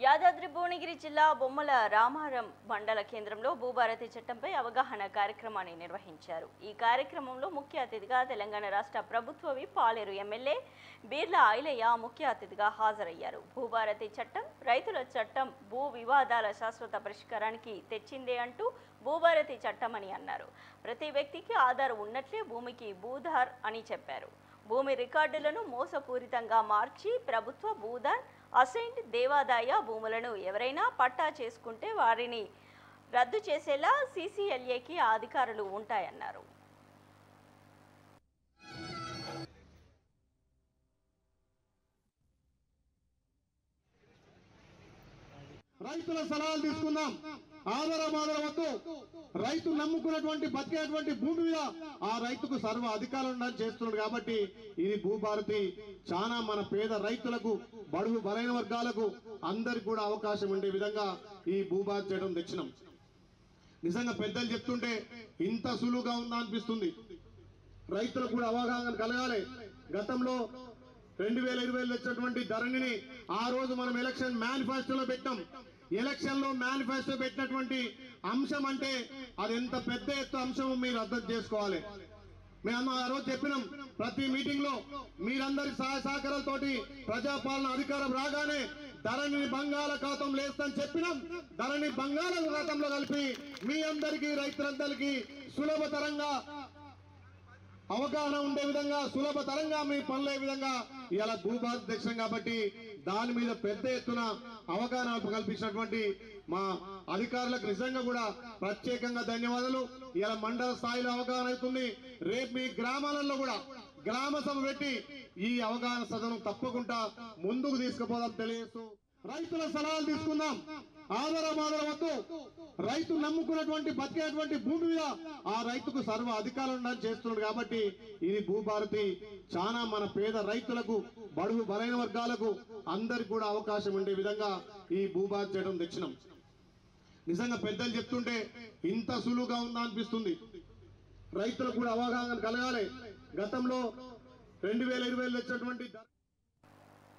యాదాద్రి భువనగిరి జిల్లా బొమ్మల రామారం మండల కేంద్రంలో భూభారతి చట్టంపై అవగాహన కార్యక్రమాన్ని నిర్వహించారు. ఈ కార్యక్రమంలో ముఖ్య అతిథిగా తెలంగాణ రాష్ట్ర ప్రభుత్వ విప్ పాలేరు ఎమ్మెల్యే బీర్ల ఐలయ్య ముఖ్య అతిథిగా హాజరయ్యారు. భూభారతి చట్టం రైతుల చట్టం భూ వివాదాల శాశ్వత పరిష్కారానికి తెచ్చిందే అంటూ భూభారతి చట్టం అని అన్నారు. ప్రతి వ్యక్తికి ఆధార్ ఉన్నట్లే భూమికి భూధార్ అని చెప్పారు. భూమి రికార్డులను మోసపూరితంగా మార్చి ప్రభుత్వ భూధార్ అసైన్డ్ దేవాదాయ భూములను ఎవరైనా పట్టా చేసుకుంటే వారిని రద్దు చేసేలా సీసీఎల్ఏకి అధికారులు ఉంటాయన్నారు. రైతుల సలహాలు తీసుకుందాం. ఆధారవద్దు. రైతు నమ్ముకున్నటువంటి బతికేటువంటి భూమి మీద ఆ రైతుకు సర్వ అధికారం ఉండాలని చేస్తున్నాడు. కాబట్టి ఇది భూభారతి చాలా మన పేద రైతులకు, బడుగు బలైన వర్గాలకు అందరికి కూడా అవకాశం ఉండే విధంగా ఈ భూభారతి చేయడం తెచ్చినాం. నిజంగా పెద్దలు చెప్తుంటే ఇంత సులువుగా ఉందా అనిపిస్తుంది. రైతులకు కూడా అవగాహన కలగాలి. గతంలో 2020లో వచ్చినటువంటి ధరణిని ఆ రోజు మనం ఎలక్షన్ మేనిఫెస్టోలో పెట్టాం. ఎలక్షన్ లో మేనిఫెస్టో పెట్టినటువంటి అంశం అంటే అది ఎంత పెద్ద ఎత్తు అంశం మీరు అర్థం చేసుకోవాలి. మేము ఆ రోజు చెప్పినాం, ప్రతి మీటింగ్ లో మీరందరి సహాయ సహకారాలతోటి ప్రజాపాలన అధికారం రాగానే ధరణిని బంగాళాఖాతం లేస్తని చెప్పినాం. ధరణి బంగాళాఖాతంలో కలిపి మీ అందరికీ రైతులందరికీ సులభతరంగా అవగాహన ఉండే విధంగా, సులభతరంగా మీ పనులే విధంగా ఇలా భూభారతి దేశం కాబట్టి దాని మీద పెద్ద ఎత్తున అవగాహన కల్పించినటువంటి మా అధికారులకు నిజంగా కూడా ప్రత్యేకంగా ధన్యవాదాలు. ఇలా మండల స్థాయిలో అవగాహన అవుతుంది. రేపు మీ గ్రామాలలో కూడా గ్రామ సభ పెట్టి ఈ అవగాహన సదనం తప్పకుండా ముందుకు తీసుకుపోదాం తెలియజేస్తూ రైతుల సలహాలు తీసుకుందాం. ఆధారవద్దు. రైతు నమ్ముకున్నటువంటి బతికేటువంటి భూమి మీద ఆ రైతుకు సర్వ అధికారం ఉండాలని చేస్తున్నాడు. కాబట్టి ఇది భూభారతి చాలా మన పేద రైతులకు, బడుగు బలైన వర్గాలకు అందరికి కూడా అవకాశం ఉండే విధంగా ఈ భూభారతి చేయడం తెచ్చినాం. నిజంగా పెద్దలు చెప్తుంటే ఇంత సులువుగా ఉందా అనిపిస్తుంది. రైతులకు కూడా అవగాహన కలగాలి. గతంలో 2020లో వచ్చినటువంటి